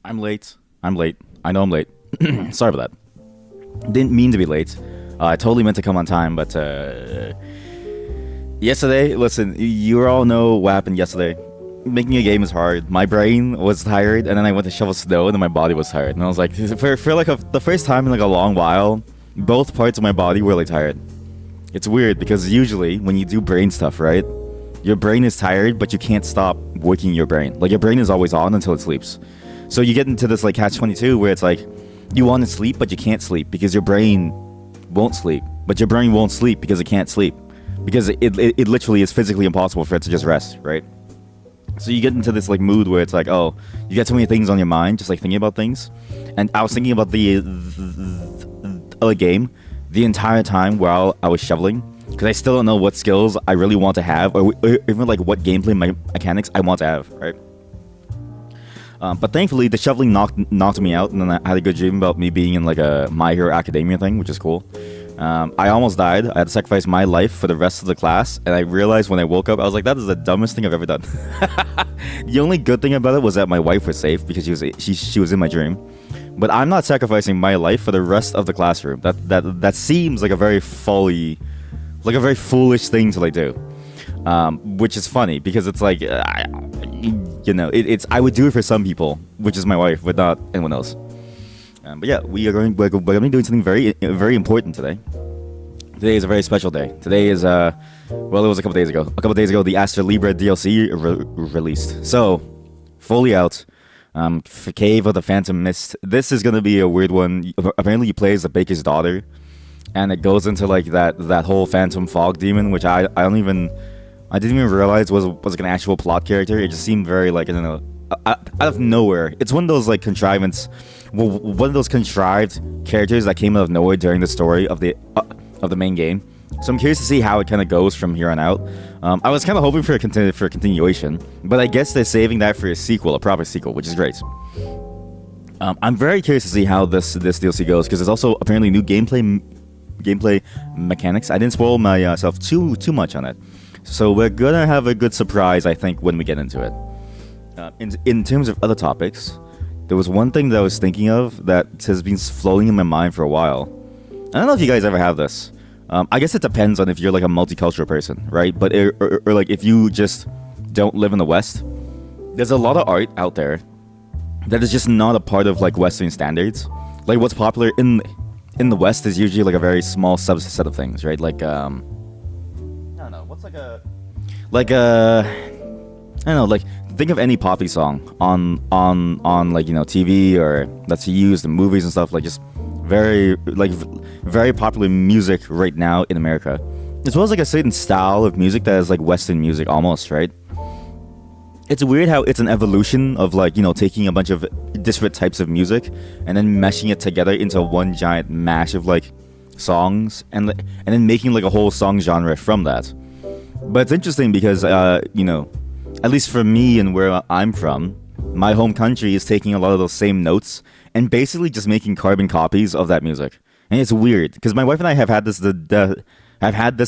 I'm late. I'm late. I know I'm late. Sorry about that. Didn't mean to be late. I totally meant to come on time, but yesterday, listen, you all know what happened yesterday. Making a game is hard. My brain was tired, and then I went to shovel snow, and then my body was tired. And I was like, for like the first time in like a long while, both parts of my body were like tired. It's weird because usually when you do brain stuff, right, your brain is tired, but you can't stop working your brain. Like your brain is always on until it sleeps. So you get into this like catch-22 where it's like you want to sleep, but you can't sleep because your brain won't sleep. But your brain won't sleep because it can't sleep. Because it literally is physically impossible for it to just rest, right? So you get into this like mood where it's like, oh, you get so many things on your mind, just like thinking about things. And I was thinking about the game the entire time while I was shoveling, because I still don't know what skills I really want to have, or even like what gameplay mechanics I want to have, right? But thankfully, the shoveling knocked me out, and then I had a good dream about me being in like a My Hero Academia thing, which is cool. I almost died. I had to sacrifice my life for the rest of the class, and I realized when I woke up, I was like, that is the dumbest thing I've ever done. The only good thing about it was that my wife was safe because she was in my dream. But I'm not sacrificing my life for the rest of the classroom. That seems like a very foolish thing to like do. Which is funny because it's like, it's I would do it for some people, which is my wife, but not anyone else. But yeah, we're going to be doing something very, very important today. Today is a very special day. Today is, it was a couple days ago. A couple days ago, the Astra Libra DLC released. So, fully out. Cave of the Phantom Mist. This is going to be a weird one. Apparently, you play as the baker's daughter. And it goes into like that whole Phantom Fog demon, which I didn't even realize was like an actual plot character. It just seemed very like, I don't know, out of nowhere. It's one of those like one of those contrived characters that came out of nowhere during the story of the main game. So I'm curious to see how it kind of goes from here on out. I was kind of hoping for a continuation, but I guess they're saving that for a proper sequel, which is great. I'm very curious to see how this DLC goes, because there's also apparently new gameplay mechanics. I didn't spoil myself too much on it, so we're gonna have a good surprise, I think, when we get into it. In terms of other topics, there was one thing that I was thinking of that has been floating in my mind for a while. I don't know if you guys ever have this. I guess it depends on if you're like a multicultural person, right? But or like if you just don't live in the West, there's a lot of art out there that is just not a part of like Western standards. Like what's popular in the West is usually like a very small subset of things, right? Like I don't know, what's I don't know, like think of any poppy song on like, TV, or that's used in movies and stuff, like just very popular music right now in America. As well as like a certain style of music that is like Western music almost, right? It's weird how it's an evolution of like, taking a bunch of disparate types of music and then meshing it together into one giant mash of like songs and then making like a whole song genre from that. But it's interesting because at least for me and where I'm from, my home country is taking a lot of those same notes and basically just making carbon copies of that music. And it's weird because my wife and I have had this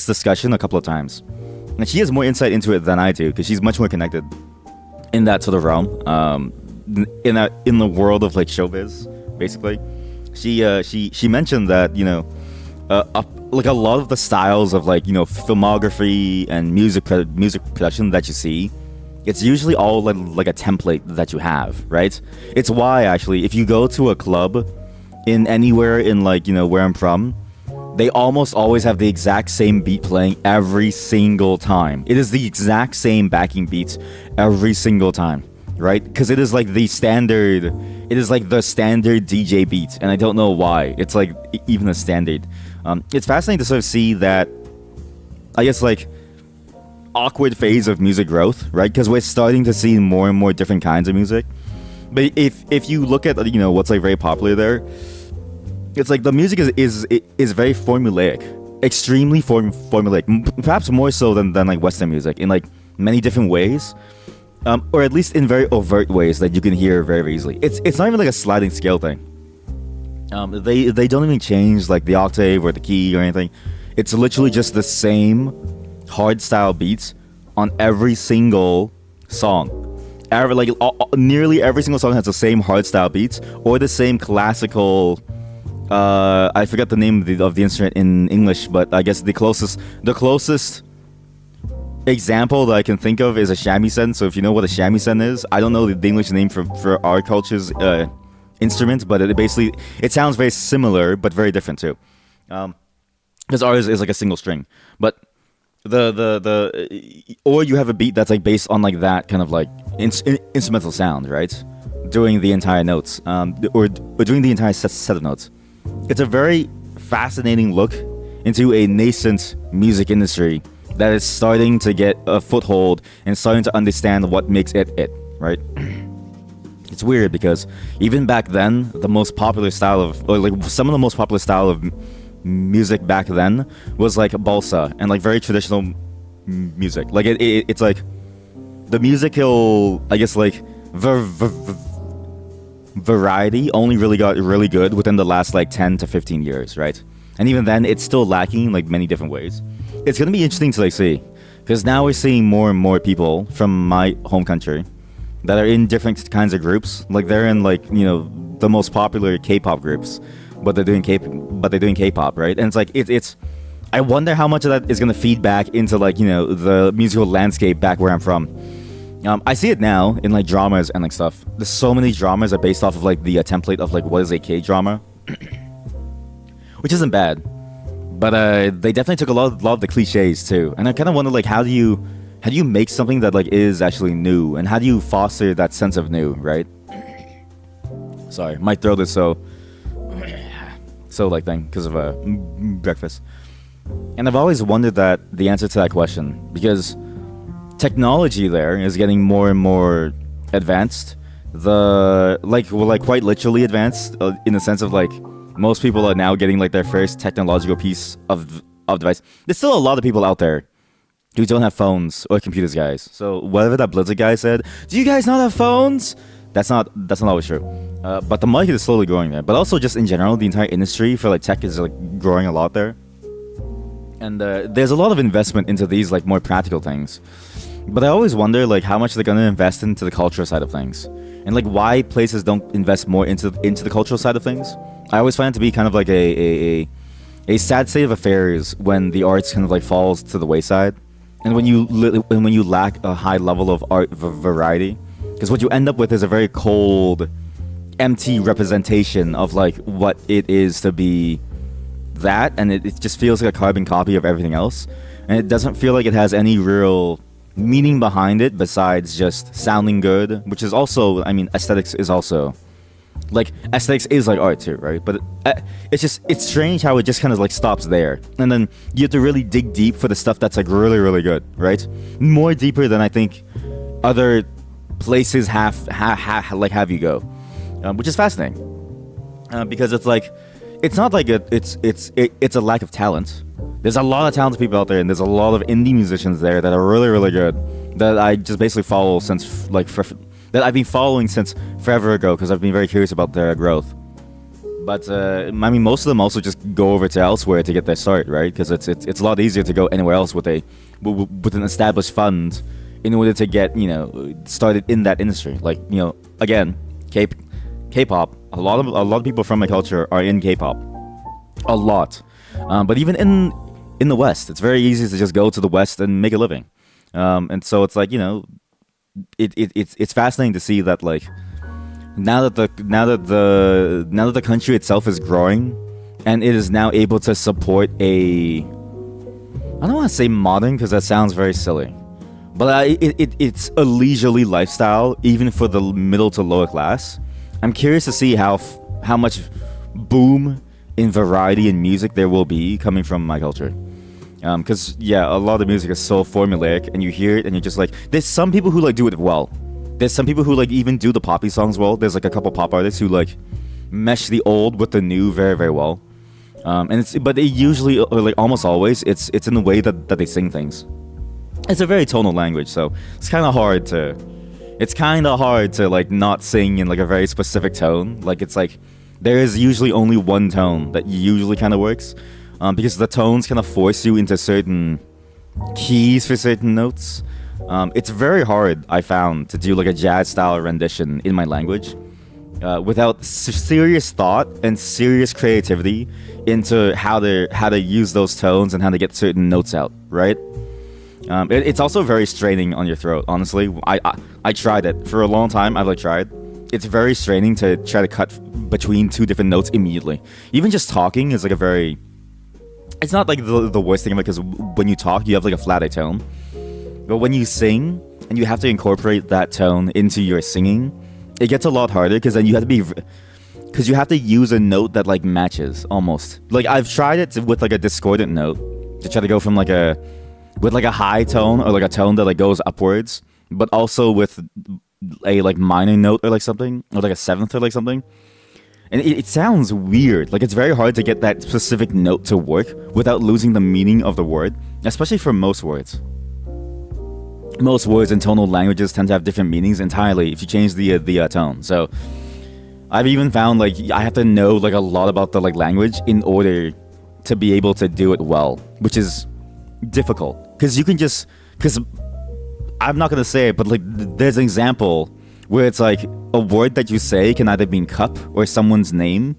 discussion a couple of times, and she has more insight into it than I do because she's much more connected in that sort of realm, in the world of like showbiz. Basically, she mentioned that like a lot of the styles of like filmography and music production that you see, it's usually all like a template that you have, right? It's why actually if you go to a club in anywhere in like where I'm from, they almost always have the exact same beat playing every single time. It is the exact same backing beats every single time, right? Because it is like the standard DJ beat, and I don't know why it's like even a standard. It's fascinating to sort of see that, I guess, like awkward phase of music growth, right? Because we're starting to see more and more different kinds of music. But if you look at what's like very popular there, it's like the music is very formulaic, extremely formulaic, perhaps more so than like Western music in like many different ways, or at least in very overt ways that you can hear very, very easily. It's not even like a sliding scale thing. They don't even change like the octave or the key or anything. It's literally just the same hard style beats on every single song. Nearly every single song has the same hardstyle beats or the same classical. I forgot the name of the instrument in English, but I guess the closest example that I can think of is a shamisen. So if you know what a shamisen is, I don't know the English name for our culture's instrument, but it sounds very similar but very different too. Because ours is like a single string, but or you have a beat that's like based on like that kind of like instrumental sound, right? Doing the entire notes, or doing the entire set of notes. It's a very fascinating look into a nascent music industry that is starting to get a foothold and starting to understand what makes it, right? It's weird because even back then, the most popular style of, or like some of the most popular style of music back then was like balsa and like very traditional music. Like it's like the musical, I guess, like variety only really got really good within the last like 10 to 15 years, right? And even then, it's still lacking like many different ways. It's gonna be interesting to like see, because now we're seeing more and more people from my home country that are in different kinds of groups. Like they're in like, you know, the most popular K-pop groups, but they're doing K-pop, right? And it's like it's. I wonder how much of that is gonna feed back into like, you know, the musical landscape back where I'm from. I see it now in like dramas and like stuff. There's so many dramas are based off of like the template of like what is a K-drama, which isn't bad, but they definitely took a lot of the cliches too. And I kind of wonder like how do you make something that like is actually new, and how do you foster that sense of new, right? Sorry, my throat is so like thing because of breakfast. And I've always wondered the answer to that question, because technology there is getting more and more advanced. Quite literally advanced, in the sense of like most people are now getting like their first technological piece of device. There's still a lot of people out there who don't have phones or computers, guys. So whatever that Blizzard guy said, do you guys not have phones? That's not always true. But the market is slowly growing there. But also just in general, the entire industry for like tech is like growing a lot there. And there's a lot of investment into these like more practical things. But I always wonder like how much they're gonna invest into the cultural side of things, and like why places don't invest more into the cultural side of things. I always find it to be kind of like a sad state of affairs when the arts kind of like falls to the wayside, and when you lack a high level of art variety, because what you end up with is a very cold, empty representation of like what it is to be that, and it just feels like a carbon copy of everything else, and it doesn't feel like it has any real meaning behind it besides just sounding good, which is also, I mean, aesthetics is like art too, right? But it's strange how it just kind of like stops there, and then you have to really dig deep for the stuff that's like really, really good, right? More deeper than I think other places have you go, which is fascinating, because it's like it's not like it's a lack of talent. There's a lot of talented people out there, and there's a lot of indie musicians there that are really, really good, that I just basically follow since like that I've been following since forever ago, because I've been very curious about their growth. But I mean, most of them also just go over to elsewhere to get their start, right? Because it's a lot easier to go anywhere else with an established fund in order to get, you know, started in that industry. Like, you know, again, K-pop. A lot of people from my culture are in K-pop. A lot. But even in the West, it's very easy to just go to the West and make a living. And so it's like, you know, it's fascinating to see that like now that the country itself is growing, and it is now able to support I don't want to say modern, because that sounds very silly, but it's a leisurely lifestyle even for the middle to lower class. I'm curious to see how much boom in variety in music there will be coming from my culture. Because yeah, a lot of music is so formulaic, and you hear it and you're just like, there's some people who like do it well. There's some people who like even do the poppy songs well. There's like a couple pop artists who like mesh the old with the new very, very well. But they usually, or like almost always, it's in the way that they sing things. It's a very tonal language, so it's kind of hard to like not sing in like a very specific tone. Like it's like there is usually only one tone that usually kind of works, because the tones kind of force you into certain keys for certain notes. It's very hard, I found, to do like a jazz style rendition in my language without serious thought and serious creativity into how to use those tones and how to get certain notes out, right? It's also very straining on your throat. Honestly, I tried it for a long time. I've like tried. It's very straining to try to cut between two different notes immediately. Even just talking is like a very. It's not like the worst thing because when you talk, you have like a flat A tone, but when you sing and you have to incorporate that tone into your singing, it gets a lot harder because then you have to be. Because you have to use a note that like matches almost. Like I've tried it with like a discordant note to try to go from like a with like a high tone or like a tone that like goes upwards, but also with a like minor note or like something or like a seventh or like something. And it sounds weird. Like it's very hard to get that specific note to work without losing the meaning of the word, especially for most words. Most words in tonal languages tend to have different meanings entirely if you change the tone. So I've even found like I have to know like a lot about the like language in order to be able to do it well, which is difficult because you can just because I'm not gonna say it, but like there's an example where it's like a word that you say can either mean cup or someone's name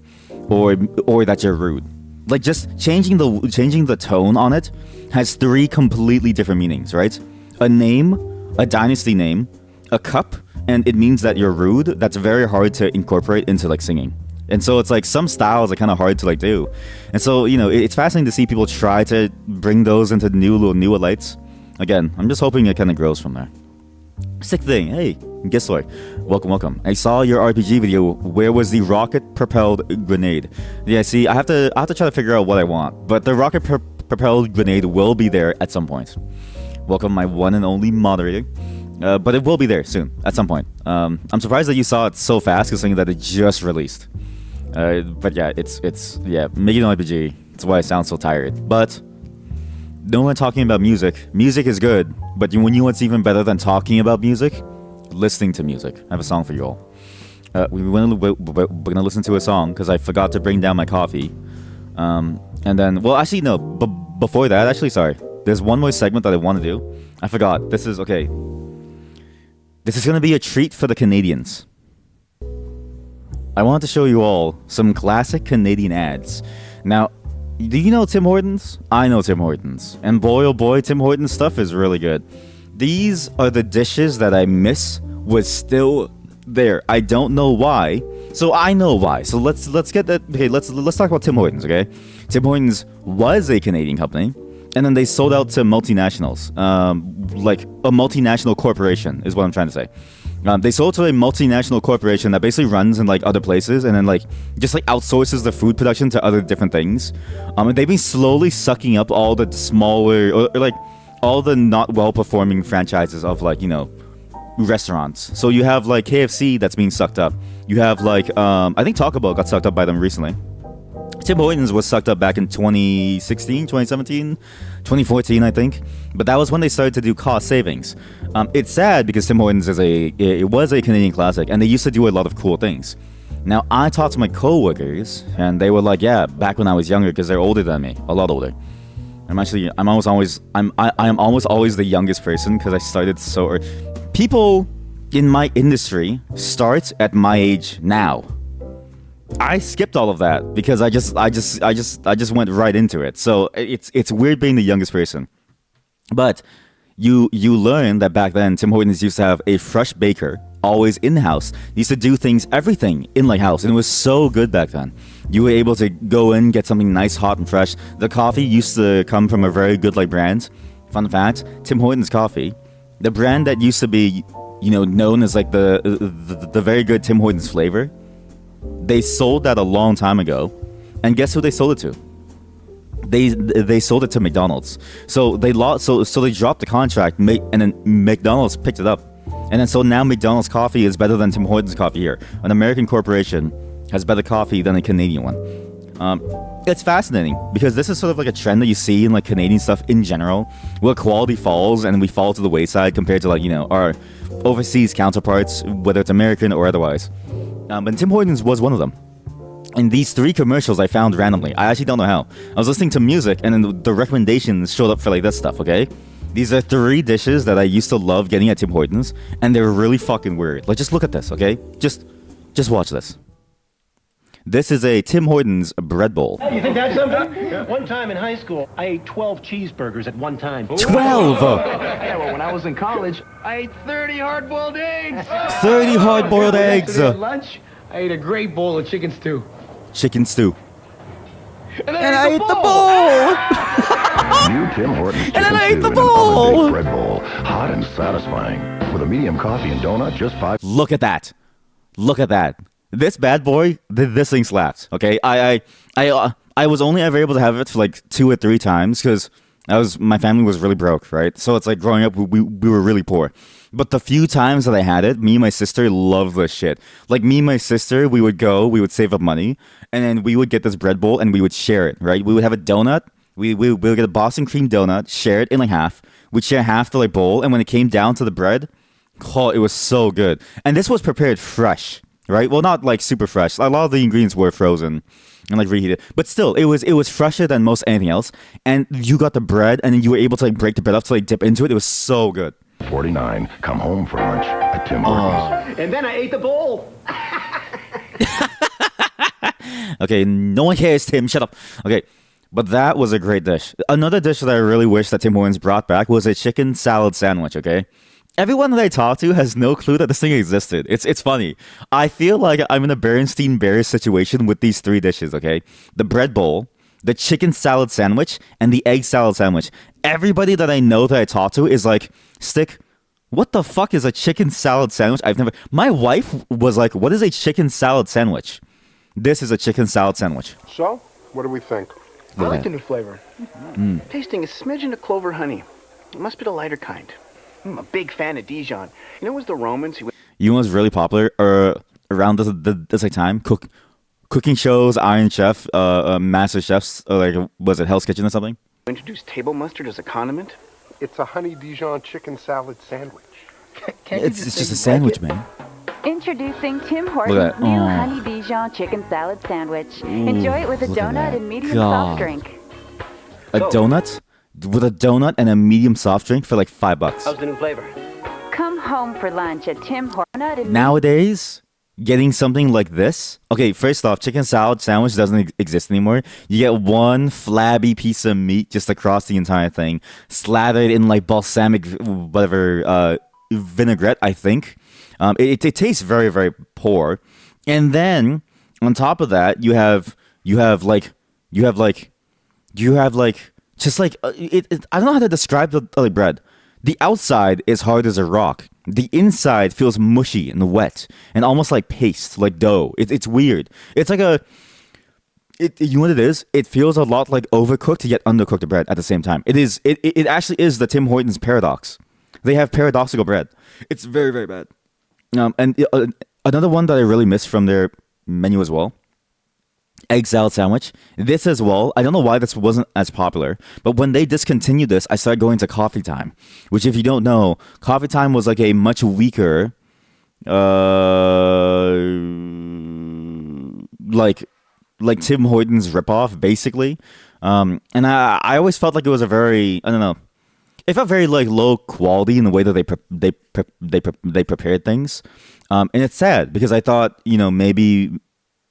or that you're rude. Like just changing the tone on it has three completely different meanings, right? A name, a dynasty name, a cup, and it means that you're rude. That's very hard to incorporate into like singing. And so it's like some styles are kind of hard to like do. And so, you know, it's fascinating to see people try to bring those into newer lights. Again, I'm just hoping it kind of grows from there. Sick thing. Hey, guess what? Welcome. I saw your RPG video. Where was the rocket-propelled grenade? Yeah, see, I have to try to figure out what I want. But the rocket-propelled grenade will be there at some point. Welcome, my one and only moderator. But it will be there soon, at some point. I'm surprised that you saw it so fast, considering that it just released. But yeah, it's making an RPG. That's why I sound so tired. But no one talking about music. Music is good, but when you know what's even better than talking about music? Listening to music. I have a song for you all. We're gonna listen to a song because I forgot to bring down my coffee. And then, well, actually no. But before that, actually, sorry. There's one more segment that I want to do. I forgot. This is okay. This is gonna be a treat for the Canadians. I wanted to show you all some classic Canadian ads. Now, do you know Tim Hortons? I know Tim Hortons. And boy oh boy, Tim Hortons stuff is really good. These are the dishes that I miss was still there. I don't know why. So I know why. So let's get that. Okay, let's talk about Tim Hortons, okay? Tim Hortons was a Canadian company, and then they sold out to multinationals. Like a multinational corporation is what I'm trying to say. They sold to a multinational corporation that basically runs in like other places and then like just like outsources the food production to other different things. And they've been slowly sucking up all the smaller or like all the not well performing franchises of like, you know, restaurants. So you have like KFC that's being sucked up. You have like I think Taco Bell got sucked up by them recently. Tim Hortons was sucked up back in 2016, 2017, 2014, I think. But that was when they started to do cost savings. It's sad because Tim Hortons was a Canadian classic, and they used to do a lot of cool things. Now, I talked to my coworkers, and they were like, "Yeah, back when I was younger, because they're older than me, a lot older." I am almost always the youngest person because I started so early. People in my industry start at my age now. I skipped all of that because I just went right into it. So it's weird being the youngest person. But you learn that back then Tim Hortons used to have a fresh baker always in house. He used to do everything in like house, and it was so good back then. You were able to go in, get something nice, hot and fresh. The coffee used to come from a very good like brand. Fun fact: Tim Hortons coffee, the brand that used to be, you know, known as like the very good Tim Hortons flavor. They sold that a long time ago, and guess who they sold it to? They sold it to McDonald's. So they lost. So they dropped the contract, and then McDonald's picked it up, and then so now McDonald's coffee is better than Tim Hortons coffee here. An American corporation has better coffee than a Canadian one. It's fascinating because this is sort of like a trend that you see in like Canadian stuff in general, where quality falls and we fall to the wayside compared to like, you know, our overseas counterparts, whether it's American or otherwise. And Tim Hortons was one of them. And these three commercials I found randomly. I actually don't know how. I was listening to music, and then the recommendations showed up for like this stuff, okay? These are 3 dishes that I used to love getting at Tim Hortons, and they're really fucking weird. Like, just look at this, okay? Just watch this. This is a Tim Hortons bread bowl. Hey, you think that's something? One time in high school, I ate 12 cheeseburgers at one time. 12! Yeah, well, when I was in college, I ate 30 hard-boiled eggs. 30 hard-boiled eggs! At lunch, I ate a great bowl of chicken stew. Chicken stew. And I ate the bowl! New Tim Hortons And then I ate chicken the stew bowl! and an oven-baked bread bowl, hot and satisfying. With a medium coffee and donut, just $5. Look at that. Look at that. This bad boy, this thing slaps. Okay, I was only ever able to have it for like 2 or 3 times because my family was really broke, right? So it's like growing up, we were really poor. But the few times that I had it, me and my sister loved this shit. Like me and my sister, we would save up money, and then we would get this bread bowl and we would share it, right? We would have a donut. We would get a Boston cream donut, share it in like half. We'd share half the like bowl, and when it came down to the bread, oh, it was so good. And this was prepared fresh. Right? Well, not like super fresh. A lot of the ingredients were frozen and like reheated, but still, it was fresher than most anything else. And you got the bread, and then you were able to like break the bread up to like dip into it. It was so good. 49. Come home for lunch at Tim Hortons. And then I ate the bowl. Okay, no one cares, Tim. Shut up. Okay, but that was a great dish. Another dish that I really wish that Tim Hortons brought back was a chicken salad sandwich. Okay. Everyone that I talk to has no clue that this thing existed. It's funny. I feel like I'm in a Berenstein Bears situation with these 3 dishes, okay? The bread bowl, the chicken salad sandwich, and the egg salad sandwich. Everybody that I know that I talk to is like, Stick, what the fuck is a chicken salad sandwich? My wife was like, what is a chicken salad sandwich? This is a chicken salad sandwich. So, what do we think? I like the new flavor. Tasting a smidgen of clover honey. It must be the lighter kind. I'm a big fan of Dijon. You know, it was the Romans who... You know what's really popular around this like time? Cooking shows, Iron Chef, Master Chefs, like, was it Hell's Kitchen or something? introduced table mustard as a condiment. It's a honey Dijon chicken salad sandwich. It's just a sandwich, man. Introducing Tim Hortons' new Honey Dijon Chicken Salad Sandwich. Enjoy it with a donut and medium soft drink. A donut? With a donut and a medium soft drink for like $5. How's the new flavor? Come home for lunch at Tim Hortons. Nowadays, getting something like this. Okay, first off, chicken salad sandwich doesn't exist anymore. You get one flabby piece of meat just across the entire thing, slathered in like balsamic, whatever, vinaigrette, I think. It tastes very, very poor. And then on top of that, you have just like I don't know how to describe the bread. The outside is hard as a rock. The inside feels mushy and wet and almost like paste, like dough. It's weird. It's like you know what it is? It feels a lot like overcooked yet undercooked bread at the same time. It actually is the Tim Hortons paradox. They have paradoxical bread. It's very, very bad. And another one that I really miss from their menu as well, egg salad sandwich. This as well, I don't know why this wasn't as popular, but when they discontinued this, I started going to Coffee Time, which if you don't know, Coffee Time was like a much weaker, like Tim Hortons ripoff, basically. And I always felt like it was a very, I don't know, it felt very like low quality in the way that they prepared things. And it's sad because I thought, you know, maybe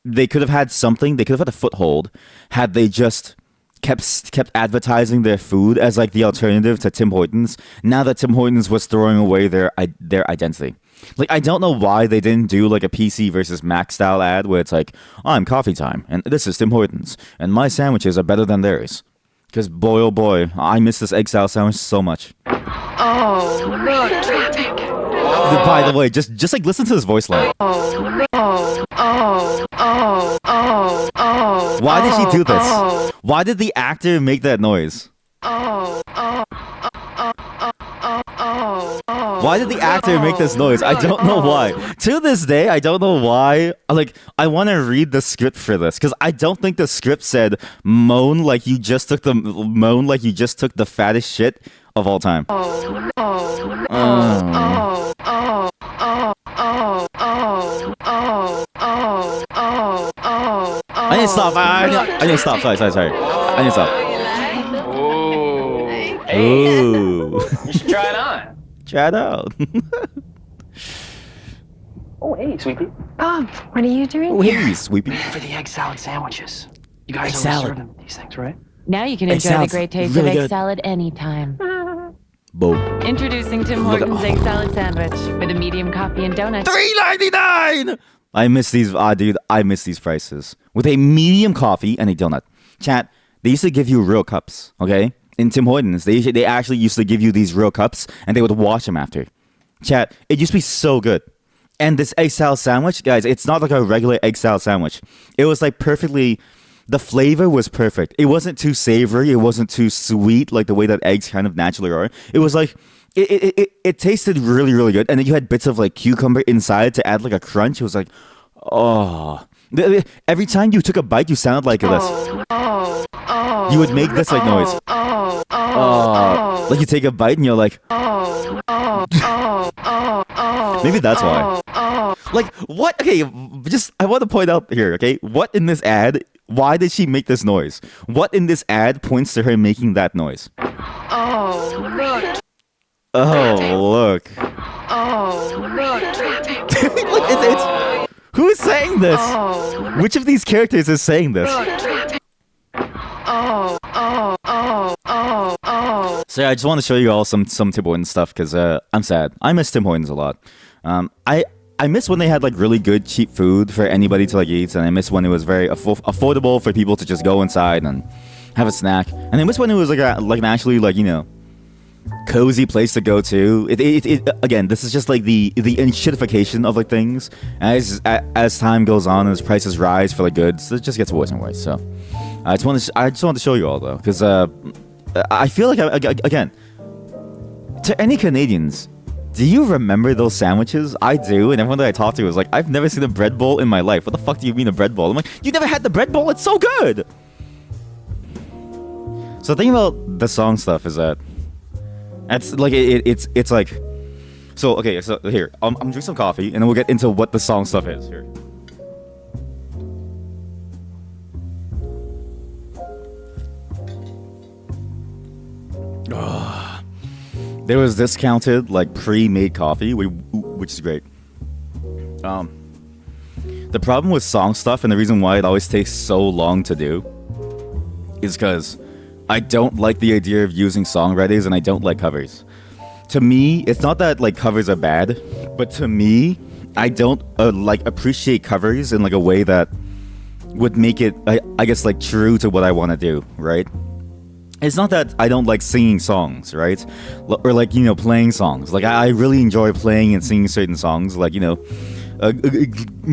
they could have had something. They could have had a foothold had they just kept advertising their food as like the alternative to Tim Hortons. Now that Tim Hortons was throwing away their identity, like I don't know why they didn't do like a PC versus Mac style ad where it's like, I'm Coffee Time and this is Tim Hortons and my sandwiches are better than theirs. Because boy, oh boy, I miss this egg salad sandwich so much. Oh, look, traffic. By the way, just like listen to his voice line. Why did she do this? Why did the actor make that noise? Why did the actor make this noise? I don't know why. To this day, I don't know why. Like, I want to read the script for this because I don't think the script said moan like you just took the fattest shit of all time. I need to stop. I need to stop. Sorry. I need to stop. Ooh. You should try it on. Try it out. Oh, hey, sweetie. Bob, what are you doing Oh, here? hey, Sweepy. For the egg salad sandwiches. You Egg guys always salad. serve them these things, right? Now you can Egg enjoy the salad's great taste really of egg good. salad anytime. Boom. Introducing Tim Look at- Hortons egg salad sandwich with a medium coffee and donut. $3.99. I miss these. Dude, I miss these prices. With a medium coffee and a donut. Chat. They used to give you real cups. Okay. In Tim Hortons, they actually used to give you these real cups, and they would wash them after. Chat. It used to be so good. And this egg salad sandwich, guys, it's not like a regular egg salad sandwich. It was like perfectly. The flavor was perfect. It wasn't too savory. It wasn't too sweet, like the way that eggs kind of naturally are. It was like it tasted really, really good. And then you had bits of like cucumber inside to add like a crunch. It was like, oh. Every time you took a bite, you sounded like this. You would make this like noise. Like you take a bite and you're like, maybe that's why. Like what? Okay, just I want to point out here. Okay, what in this ad? Why did she make this noise? What in this ad points to her making that noise? Oh look! Look, it's who is saying this? Which of these characters is saying this? So yeah, I just want to show you all some Tim Hortons stuff because I'm sad. I miss Tim Hortons a lot. I miss when they had like really good cheap food for anybody to like eat, and I miss when it was very affordable for people to just go inside and have a snack. And I miss when it was like an actually like cozy place to go to. It again, this is just like the shitification of like things as time goes on and as prices rise for like goods. It just gets worse and worse. So I just want to show you all though, because I feel like again, to any Canadians. Do you remember those sandwiches? I do, and everyone that I talked to was like, I've never seen a bread bowl in my life. What the fuck do you mean a bread bowl? I'm like, you never had the bread bowl? It's so good! So the thing about the song stuff is that it's like it's like so okay, so here, I'm drinking some coffee and then we'll get into what the song stuff is here. There was discounted like pre-made coffee, which is great. The problem with song stuff and the reason why it always takes so long to do is because I don't like the idea of using songwriters and I don't like covers. To me, it's not that like covers are bad, but to me, I don't like appreciate covers in like a way that would make it, I guess, like true to what I want to do, right? It's not that I don't like singing songs, right? Or like, playing songs. Like I really enjoy playing and singing certain songs. Like, a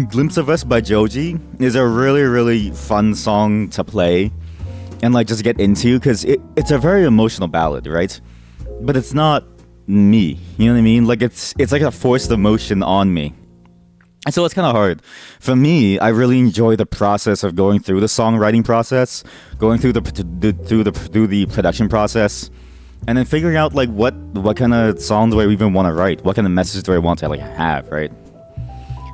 Glimpse of Us by Joji is a really, really fun song to play and like just get into because it's a very emotional ballad, right? But it's not me, you know what I mean? Like it's like a forced emotion on me. And so it's kind of hard. For me, I really enjoy the process of going through the songwriting process, going through the production process, and then figuring out like what kind of song do I even want to write? What kind of message do I want to like have, right?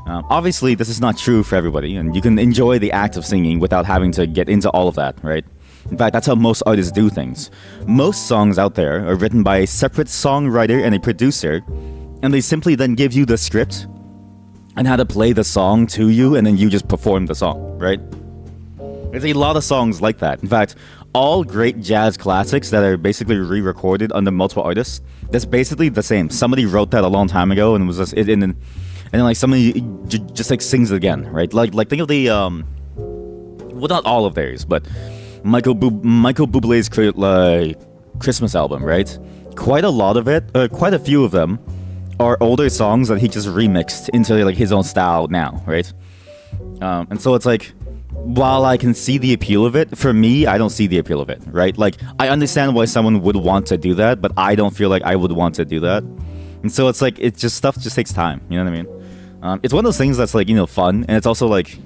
Obviously, this is not true for everybody, and you can enjoy the act of singing without having to get into all of that, right? In fact, that's how most artists do things. Most songs out there are written by a separate songwriter and a producer, and they simply then give you the script and how to play the song to you, and then you just perform the song, right? There's a lot of songs like that. In fact, all great jazz classics that are basically re-recorded under multiple artists, that's basically the same. Somebody wrote that a long time ago, and it was just and then like somebody just like sings it again, right? Like think of the well, not all of theirs, but Michael Bublé's Christmas album, right? Quite a lot of it, quite a few of them, are older songs that he just remixed into like his own style now, right? And so it's like, while I can see the appeal of it, for me, I don't see the appeal of it, right? Like, I understand why someone would want to do that, but I don't feel like I would want to do that. And so it's like, it's just stuff just takes time, you know what I mean? It's one of those things that's like, fun, and it's also like,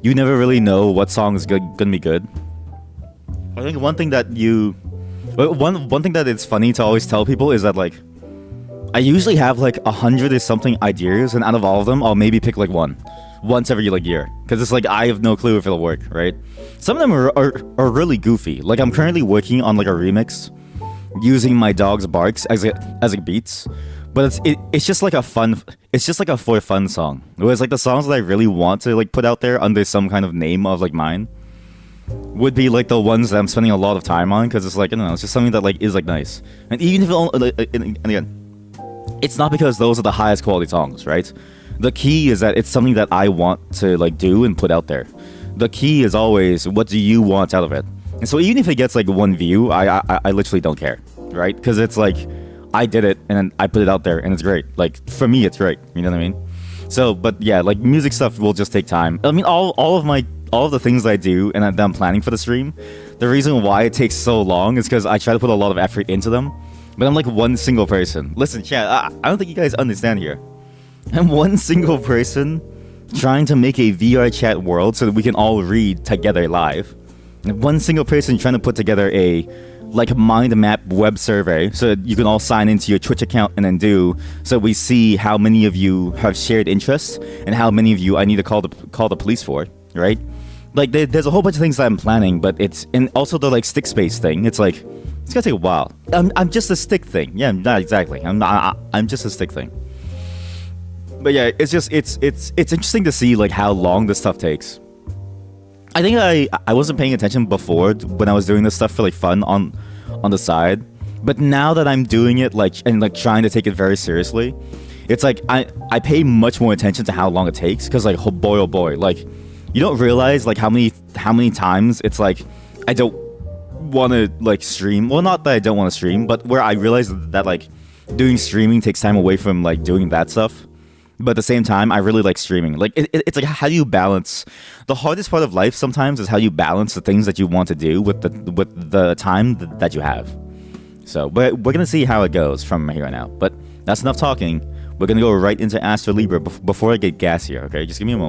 you never really know what song is gonna be good. I think one thing that one thing that it's funny to always tell people is that like, I usually have like 100 or something ideas, and out of all of them, I'll maybe pick like one once every like year, because it's like I have no clue if it'll work, right? Some of them are really goofy. Like I'm currently working on like a remix using my dog's barks as beats. But it's just like a for fun song. Whereas like the songs that I really want to like put out there under some kind of name of like mine would be like the ones that I'm spending a lot of time on, because it's like, I don't know, it's just something that like is like nice. And even if and again, it's not because those are the highest quality songs, right? The key is that it's something that I want to like do and put out there. The key is always, what do you want out of it? And so even if it gets like one view, I literally don't care, right? Because it's like, I did it and I put it out there and it's great. Like for me, it's great. You know what I mean? So, but yeah, like music stuff will just take time. I mean, all of the things I do and that I'm planning for the stream, the reason why it takes so long is because I try to put a lot of effort into them. But I'm like one single person. Listen, chat, I don't think you guys understand here. I'm one single person trying to make a VR chat world so that we can all read together live. And one single person trying to put together a like mind map web survey so that you can all sign into your Twitch account and then so we see how many of you have shared interests and how many of you I need to call the police for, right? Like there's a whole bunch of things that I'm planning, but and also the like stick space thing. It's like, it's gonna take a while. I'm just a stick thing. Yeah, not exactly. I'm just a stick thing. But yeah, it's just it's interesting to see like how long this stuff takes. I think I wasn't paying attention before when I was doing this stuff for like fun on the side, but now that I'm doing it like and like trying to take it very seriously, it's like I pay much more attention to how long it takes, because like oh boy, like you don't realize like how many times it's like I don't want to like stream. Well, not that I don't want to stream, but where I realize that like doing streaming takes time away from like doing that stuff. But at the same time, I really like streaming. Like it's like, how do you balance? The hardest part of life sometimes is how you balance the things that you want to do with the time that you have. So we're gonna see how it goes from here on out. But that's enough talking. We're gonna go right into Astro Libra before I get gas here. Okay, just give me a moment.